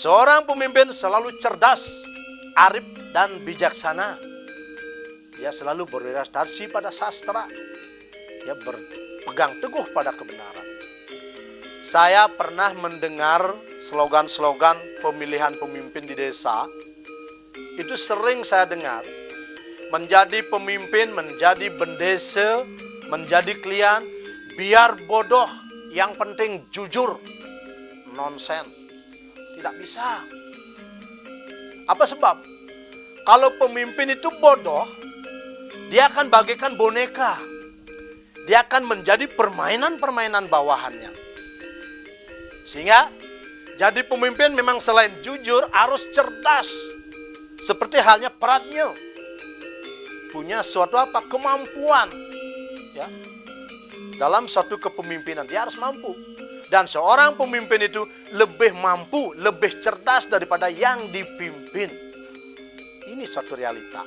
Seorang pemimpin selalu cerdas, arif, dan bijaksana. Dia selalu berorientasi pada sastra. Dia berpegang teguh pada kebenaran. Saya pernah mendengar slogan-slogan pemilihan pemimpin di desa. Itu sering saya dengar. Menjadi pemimpin, menjadi bendese, menjadi klien, biar bodoh, yang penting jujur. Nonsen. Tidak bisa. Apa sebab? Kalau pemimpin itu bodoh, dia akan bagaikan boneka. Dia akan menjadi permainan-permainan bawahannya. Sehingga jadi pemimpin memang selain jujur harus cerdas. Seperti halnya Pradnya. Punya suatu apa? Kemampuan. Ya. Dalam suatu kepemimpinan dia harus mampu. Dan seorang pemimpin itu lebih mampu, lebih cerdas daripada yang dipimpin. Ini suatu realita.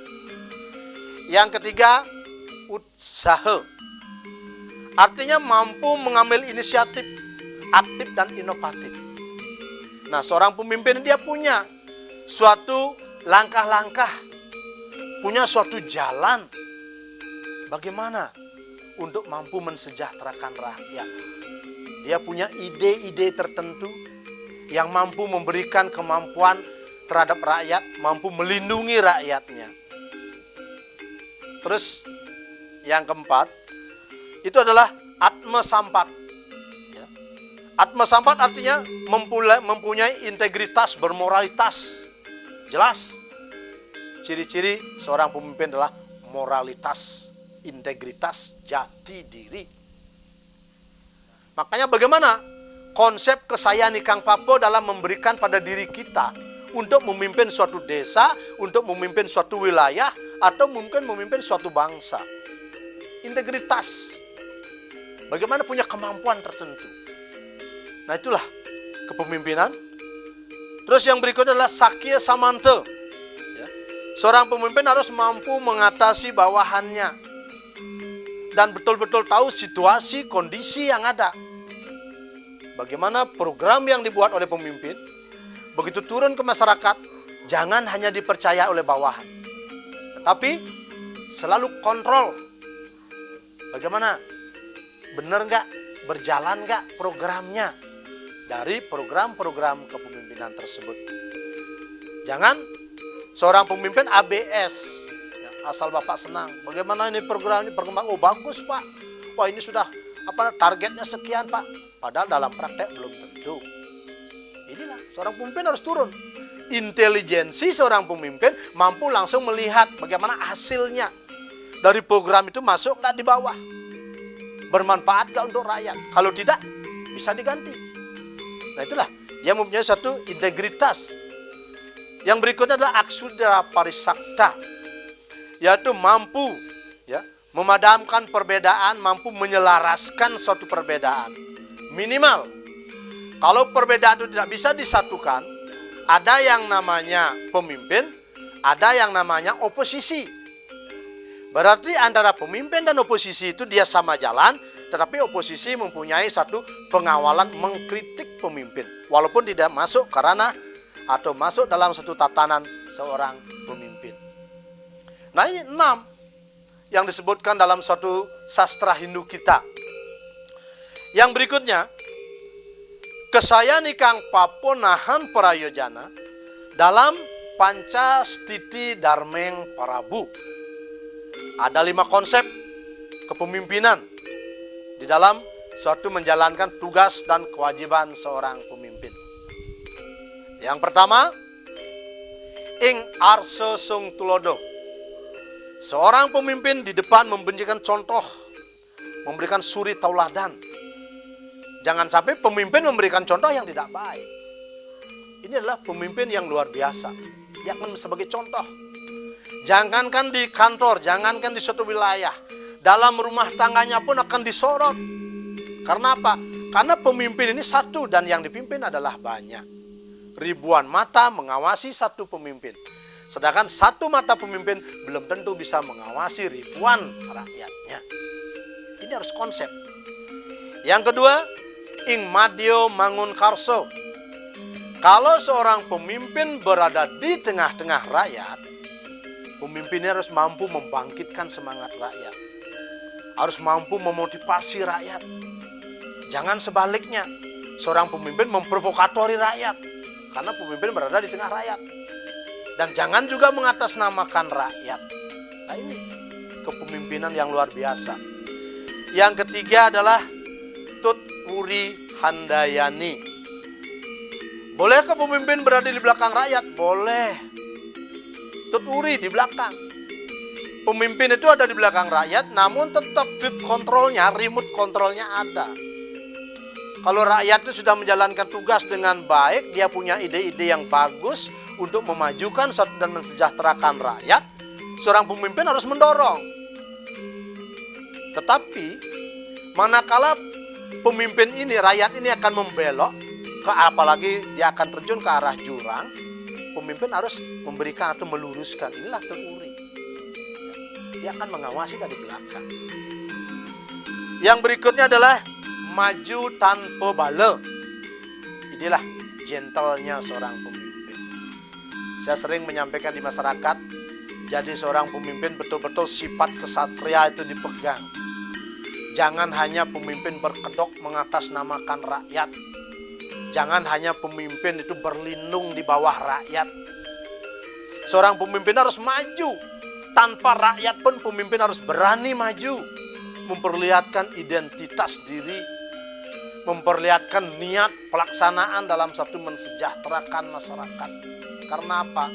Yang ketiga, usaha. Artinya mampu mengambil inisiatif, aktif dan inovatif. Nah, seorang pemimpin dia punya suatu langkah-langkah, punya suatu jalan bagaimana untuk mampu mensejahterakan rakyat. Dia punya ide-ide tertentu yang mampu memberikan kemampuan terhadap rakyat, mampu melindungi rakyatnya. Terus yang keempat, itu adalah atma sampat. Atma sampat artinya mempunyai integritas, bermoralitas. Jelas, ciri-ciri seorang pemimpin adalah moralitas, integritas, jati diri. Makanya bagaimana konsep kesayani Kang Papo dalam memberikan pada diri kita untuk memimpin suatu desa, untuk memimpin suatu wilayah, atau mungkin memimpin suatu bangsa. Integritas. Bagaimana punya kemampuan tertentu. Nah, itulah kepemimpinan. Terus yang berikutnya adalah Sakya Samanta. Ya. Seorang pemimpin harus mampu mengatasi bawahannya. Dan betul-betul tahu situasi, kondisi yang ada. Bagaimana program yang dibuat oleh pemimpin, begitu turun ke masyarakat, jangan hanya dipercaya oleh bawahan. Tetapi selalu kontrol. Bagaimana? Benar nggak? Berjalan nggak programnya? Dari program-program kepemimpinan tersebut. Jangan seorang pemimpin ABS, ya, asal Bapak senang. Bagaimana ini program ini berkembang? Oh bagus Pak. Wah ini sudah targetnya sekian Pak. Padahal dalam praktek belum tentu. Inilah seorang pemimpin harus turun. Intelijensi seorang pemimpin mampu langsung melihat bagaimana hasilnya dari program itu masuk nggak di bawah. Bermanfaat nggak untuk rakyat? Kalau tidak, bisa diganti. Nah itulah, dia mempunyai satu integritas. Yang berikutnya adalah Aksudara Parisakta, yaitu mampu ya memadamkan perbedaan, mampu menyelaraskan suatu perbedaan. Minimal, kalau perbedaan itu tidak bisa disatukan, ada yang namanya pemimpin, ada yang namanya oposisi. Berarti antara pemimpin dan oposisi itu dia sama jalan, tetapi oposisi mempunyai satu pengawalan mengkritik pemimpin. Walaupun tidak masuk ke ranah atau masuk dalam satu tatanan seorang pemimpin. Nah ini 6 yang disebutkan dalam suatu sastra Hindu kita. Yang berikutnya, Kesayani Kang Papo Nahan Prayojana dalam Pancastiti Darmeng Parabu. Ada 5 konsep kepemimpinan di dalam suatu menjalankan tugas dan kewajiban seorang pemimpin. Yang pertama, ing arso sung tulodo. Seorang pemimpin di depan memberikan contoh, memberikan suri tauladan. Jangan sampai pemimpin memberikan contoh yang tidak baik. Ini adalah pemimpin yang luar biasa. Dia akan sebagai contoh. Jangankan di kantor, jangankan di suatu wilayah, dalam rumah tangganya pun akan disorot. Karena apa? Karena pemimpin ini satu dan yang dipimpin adalah banyak. Ribuan mata mengawasi satu pemimpin. Sedangkan satu mata pemimpin belum tentu bisa mengawasi ribuan rakyatnya. Ini harus konsep. Yang kedua, ing madyo mangun karso. Kalau seorang pemimpin berada di tengah-tengah rakyat, pemimpinnya harus mampu membangkitkan semangat rakyat. Harus mampu memotivasi rakyat. Jangan sebaliknya, seorang pemimpin memprovokatori rakyat. Karena pemimpin berada di tengah rakyat. Dan jangan juga mengatasnamakan rakyat. Nah ini kepemimpinan yang luar biasa. Yang ketiga adalah Tut Wuri Handayani. Bolehkah pemimpin berada di belakang rakyat? Boleh. Tut Wuri di belakang. Pemimpin itu ada di belakang rakyat, namun tetap fit kontrolnya, remote kontrolnya ada. Kalau rakyat itu sudah menjalankan tugas dengan baik, dia punya ide-ide yang bagus untuk memajukan dan mensejahterakan rakyat, seorang pemimpin harus mendorong. Tetapi, manakala pemimpin ini, rakyat ini akan membelok, apalagi dia akan terjun ke arah jurang, pemimpin harus memberikan atau meluruskan. Inilah Tut Wuri. Dia akan mengawasi dari belakang. Yang berikutnya adalah maju tanpa bala. Inilah gentlenya seorang pemimpin. Saya sering menyampaikan di masyarakat, jadi seorang pemimpin betul-betul sifat kesatria itu dipegang. Jangan hanya pemimpin berkedok mengatasnamakan rakyat. Jangan hanya pemimpin itu berlindung di bawah rakyat. Seorang pemimpin harus maju. Tanpa rakyat pun pemimpin harus berani maju. Memperlihatkan identitas diri. Memperlihatkan niat pelaksanaan dalam satu mensejahterakan masyarakat. Karena apa?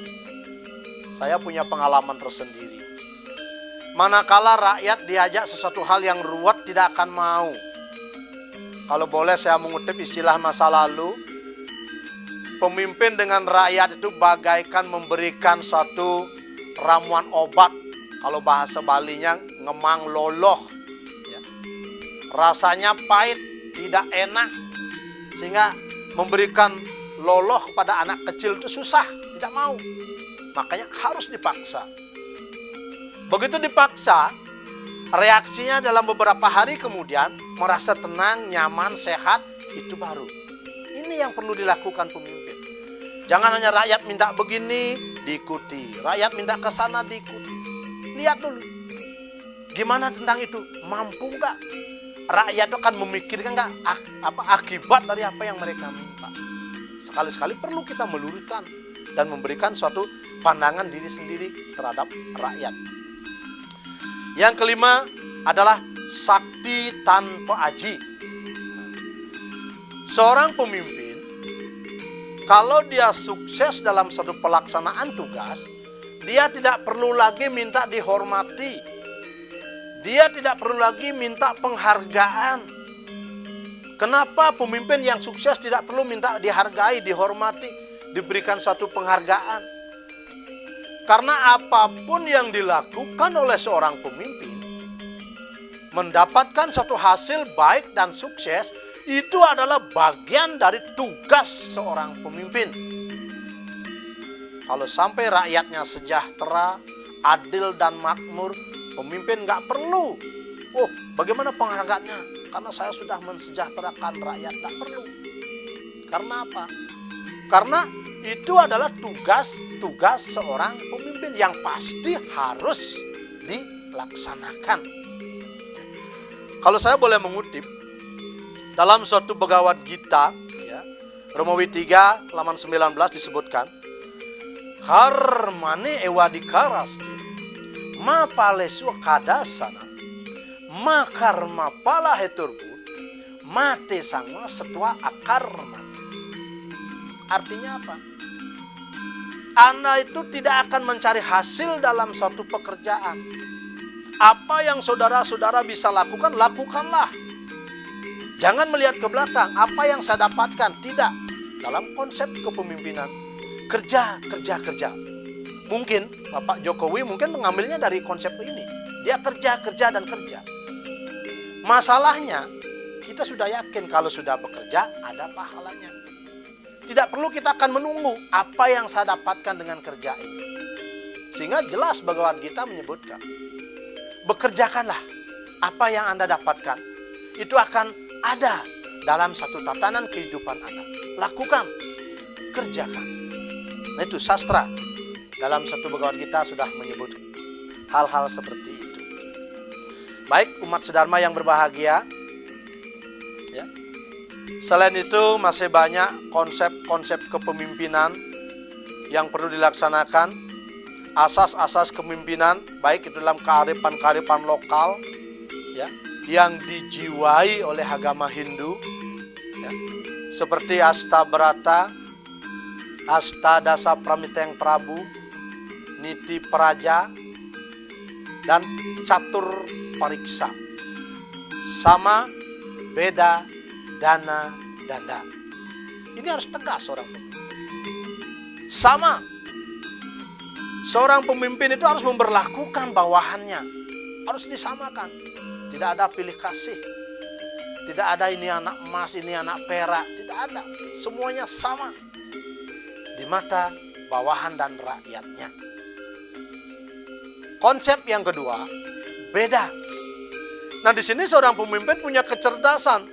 Saya punya pengalaman tersendiri. Manakala rakyat diajak sesuatu hal yang ruwet, tidak akan mau. Kalau boleh saya mengutip istilah masa lalu, pemimpin dengan rakyat itu bagaikan memberikan suatu ramuan obat. Kalau bahasa Balinya ngemang loloh, ya. Rasanya pahit, tidak enak, sehingga memberikan loloh kepada anak kecil itu susah, tidak mau. Makanya harus dipaksa. Begitu dipaksa, reaksinya dalam beberapa hari kemudian merasa tenang, nyaman, sehat, itu baru. Ini yang perlu dilakukan pemimpin. Jangan hanya rakyat minta begini, diikuti. Rakyat minta ke sana, diikuti. Lihat dulu. Gimana tentang itu? Mampu nggak? Rakyat itu akan memikirkan nggak akibat dari apa yang mereka minta. Sekali-sekali perlu kita meluruskan dan memberikan suatu pandangan diri sendiri terhadap rakyat. Yang kelima adalah sakti tanpa aji. Seorang pemimpin, kalau dia sukses dalam satu pelaksanaan tugas, dia tidak perlu lagi minta dihormati. Dia tidak perlu lagi minta penghargaan. Kenapa pemimpin yang sukses tidak perlu minta dihargai, dihormati, diberikan suatu penghargaan? Karena apapun yang dilakukan oleh seorang pemimpin, mendapatkan suatu hasil baik dan sukses, itu adalah bagian dari tugas seorang pemimpin. Kalau sampai rakyatnya sejahtera, adil dan makmur, pemimpin nggak perlu. Oh, bagaimana penghargaannya? Karena saya sudah mensejahterakan rakyat, nggak perlu. Karena apa? Karena itu adalah tugas seorang pemimpin yang pasti harus dilaksanakan. Kalau saya boleh mengutip, dalam suatu Bhagavad Gita, ya, Romawi 3, halaman 19 disebutkan, Karmane ewadhikarasti, ma palesu kadasana, ma karma pala heturbu, mate sangma setua akarma. Artinya apa? Anda itu tidak akan mencari hasil dalam suatu pekerjaan. Apa yang saudara-saudara bisa lakukan, lakukanlah. Jangan melihat ke belakang, apa yang saya dapatkan. Tidak. Dalam konsep kepemimpinan, kerja. Mungkin Bapak Jokowi mungkin mengambilnya dari konsep ini. Dia kerja dan kerja. Masalahnya, kita sudah yakin kalau sudah bekerja, ada pahalanya. Tidak perlu kita akan menunggu apa yang saya dapatkan dengan kerja ini. Sehingga jelas Bhagavad Gita menyebutkan, bekerjakanlah apa yang Anda dapatkan. Itu akan ada dalam satu tatanan kehidupan Anda. Lakukan. kerjakan. Nah itu sastra dalam satu Bhagavad Gita sudah menyebut hal-hal seperti itu. Baik umat sedharma yang berbahagia, ya. Selain itu masih banyak konsep-konsep kepemimpinan yang perlu dilaksanakan. Asas-asas kepemimpinan baik itu dalam kearifan-kearifan lokal, ya, yang dijiwai oleh agama Hindu, ya, seperti Astabrata, Astadasa Pramiteng Prabu, Niti Praja, dan Catur Pariksa. Sama, beda, dana, danda. Ini harus tegas seorang pemimpin. Sama. Seorang pemimpin itu harus memperlakukan bawahannya. Harus disamakan. Tidak ada pilih kasih. Tidak ada ini anak emas, ini anak perak. Tidak ada. Semuanya sama. Di mata bawahan dan rakyatnya. Konsep yang kedua, beda. Nah di sini seorang pemimpin punya kecerdasan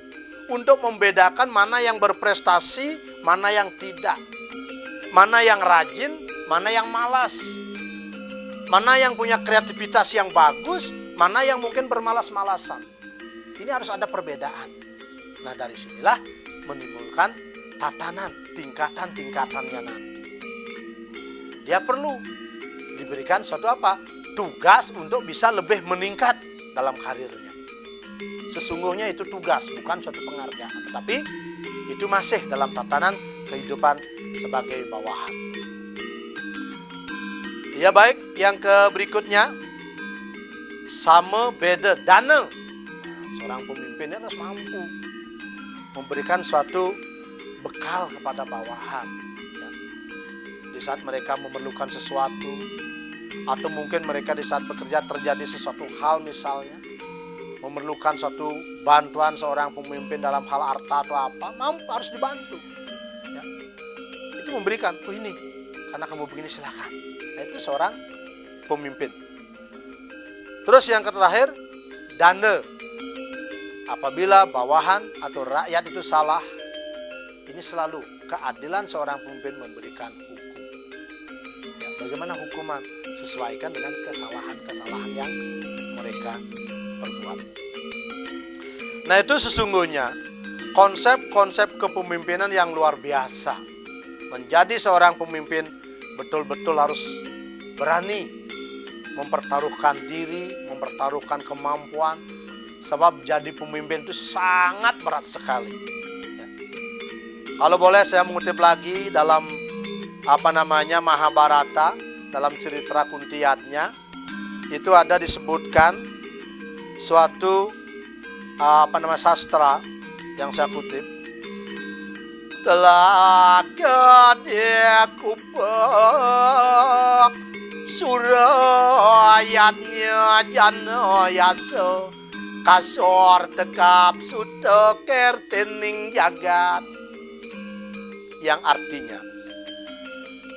untuk membedakan mana yang berprestasi, mana yang tidak. Mana yang rajin, mana yang malas. Mana yang punya kreativitas yang bagus, mana yang mungkin bermalas-malasan. Ini harus ada perbedaan. Nah dari sinilah menimbulkan tatanan, tingkatan-tingkatannya nanti. Dia perlu diberikan suatu apa? Tugas untuk bisa lebih meningkat dalam karirnya. Sesungguhnya itu tugas, bukan suatu penghargaan. Tetapi itu masih dalam tatanan kehidupan sebagai bawahan. Ya baik, yang ke berikutnya. Sama, beda, dana. Nah, seorang pemimpin harus mampu memberikan suatu bekal kepada bawahan. Ya. Di saat mereka memerlukan sesuatu, atau mungkin mereka di saat bekerja terjadi sesuatu hal misalnya, memerlukan suatu bantuan seorang pemimpin dalam hal harta atau apa, mampu harus dibantu. Ya. Itu memberikan, oh ini, karena kamu begini silakan. Nah, itu seorang pemimpin. Terus yang terakhir, dana. Apabila bawahan atau rakyat itu salah, ini selalu keadilan seorang pemimpin memberikan hukum. Ya, bagaimana hukuman? Sesuaikan dengan kesalahan-kesalahan yang mereka perbuat. Nah itu sesungguhnya konsep-konsep kepemimpinan yang luar biasa. Menjadi seorang pemimpin betul-betul harus berani mempertaruhkan diri, mempertaruhkan kemampuan. Sebab jadi pemimpin itu sangat berat sekali. Ya. Kalau boleh saya mengutip lagi dalam Mahabharata, dalam cerita Kuntiyatnya, itu ada disebutkan suatu sastra yang saya kutip. Telaga dekupek surayatnya jana yasa kasor tekap suteker tening jagat, yang artinya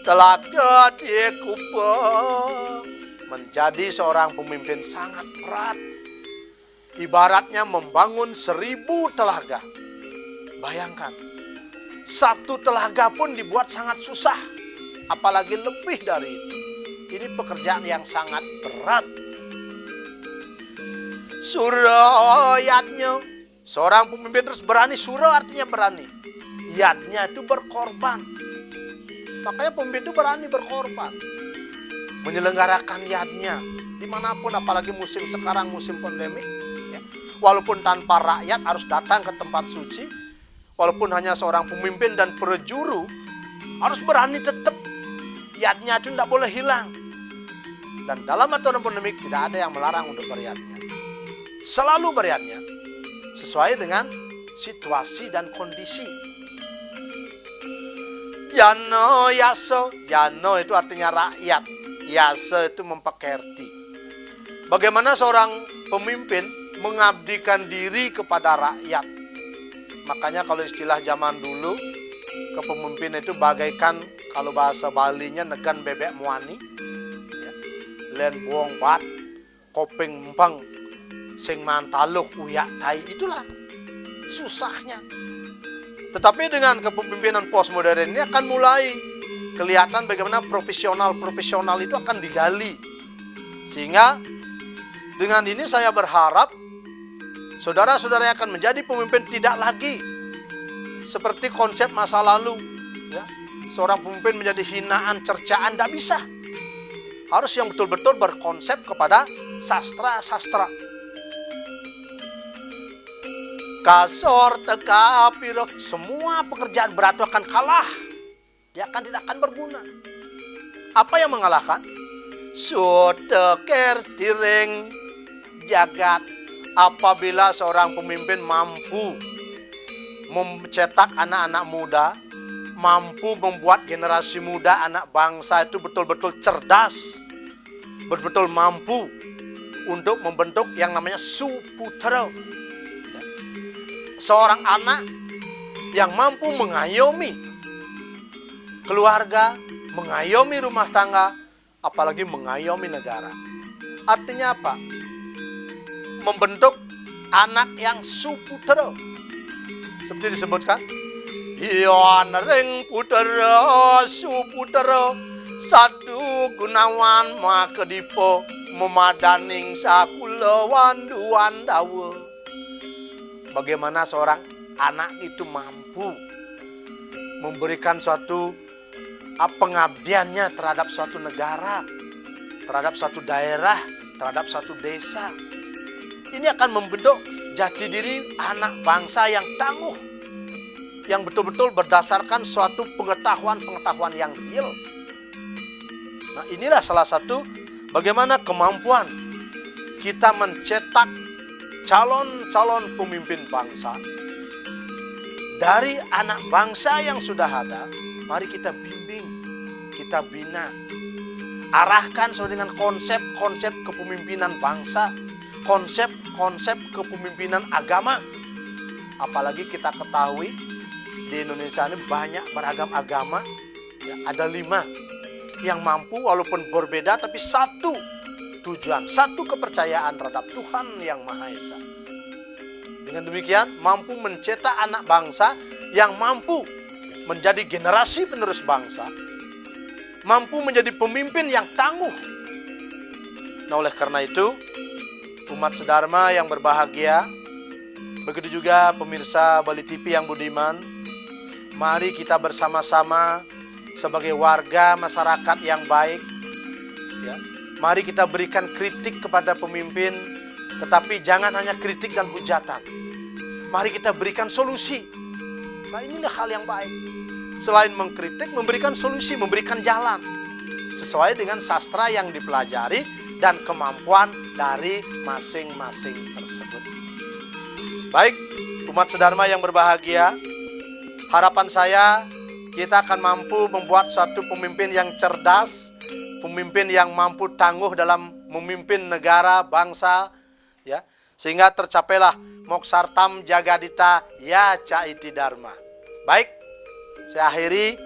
telaga dekupek, menjadi seorang pemimpin sangat berat. Ibaratnya membangun 1000 telaga. Bayangkan, satu telaga pun dibuat sangat susah, apalagi lebih dari itu. Ini pekerjaan yang sangat berat. Surayatnya, seorang pemimpin terus berani. Sura artinya berani, yadnya itu berkorban. Makanya pemimpin itu berani berkorban, menyelenggarakan yadnya dimanapun, apalagi musim sekarang, musim pandemik. Ya. Walaupun tanpa rakyat harus datang ke tempat suci, walaupun hanya seorang pemimpin dan prajuru, harus berani tetap. Yadnya itu tidak boleh hilang. Dan dalam aturan pandemik tidak ada yang melarang untuk beryadnya. Selalu beryadnya sesuai dengan situasi dan kondisi. Yano yaso, yano itu artinya rakyat, yasa itu mempekerti. Bagaimana seorang pemimpin mengabdikan diri kepada rakyat. Makanya kalau istilah zaman dulu, kepemimpinan itu bagaikan, kalau bahasa Balinya, negan bebek muani, ya. Len buang bat, kopeng empang, sing mantaluh uyak tai. Itulah susahnya. Tetapi dengan kepemimpinan postmodern ini akan mulai kelihatan bagaimana profesional itu akan digali. Sehingga dengan ini saya berharap saudara-saudara yang akan menjadi pemimpin tidak lagi seperti konsep masa lalu, ya. Seorang pemimpin menjadi hinaan, cercaan, tidak bisa. Harus yang betul-betul berkonsep kepada sastra-sastra. Kasor teka piro, semua pekerjaan berat itu akan kalah. Dia tidak akan berguna. Apa yang mengalahkan? Suteker tiring jagat. Apabila seorang pemimpin mampu mencetak anak-anak muda, mampu membuat generasi muda anak bangsa itu betul-betul cerdas, betul-betul mampu untuk membentuk yang namanya suputra. Seorang anak yang mampu mengayomi keluarga, mengayomi rumah tangga, apalagi mengayomi negara. Artinya apa? Membentuk anak yang suputra. Seperti disebutkan, Ion ring putera suputera satu gunawan makedipo memadaning sakulawan duan dawa. Bagaimana seorang anak itu mampu memberikan suatu pengabdiannya terhadap suatu negara, terhadap suatu daerah, terhadap suatu desa. Ini akan membentuk jati diri anak bangsa yang tangguh, yang betul-betul berdasarkan suatu pengetahuan yang real. Nah, inilah salah satu bagaimana kemampuan kita mencetak calon-calon pemimpin bangsa dari anak bangsa yang sudah ada. Mari kita bimbing, kita bina, arahkan sesuai dengan konsep-konsep kepemimpinan bangsa, konsep-konsep kepemimpinan agama. Apalagi kita ketahui di Indonesia ini banyak beragam agama, ya, ada 5 yang mampu walaupun berbeda tapi satu tujuan, satu kepercayaan terhadap Tuhan yang Maha Esa. Dengan demikian mampu mencetak anak bangsa yang mampu menjadi generasi penerus bangsa, mampu menjadi pemimpin yang tangguh. Nah, oleh karena itu umat sedharma yang berbahagia, begitu juga pemirsa Bali TV yang budiman, mari kita bersama-sama sebagai warga masyarakat yang baik, ya, mari kita berikan kritik kepada pemimpin, tetapi jangan hanya kritik dan hujatan. Mari kita berikan solusi. Nah, inilah hal yang baik. Selain mengkritik, memberikan solusi, memberikan jalan sesuai dengan sastra yang dipelajari dan kemampuan dari masing-masing tersebut. Baik, umat sedharma yang berbahagia, harapan saya kita akan mampu membuat suatu pemimpin yang cerdas, pemimpin yang mampu tangguh dalam memimpin negara, bangsa, ya, sehingga tercapailah moksartam jagadita ya caiti dharma. Baik, saya akhiri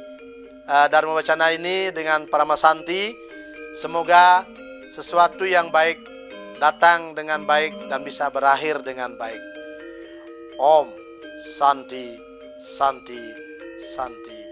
Dharma Wacana ini dengan Paramasanti. Semoga sesuatu yang baik datang dengan baik dan bisa berakhir dengan baik. Om Santi Santi Santi.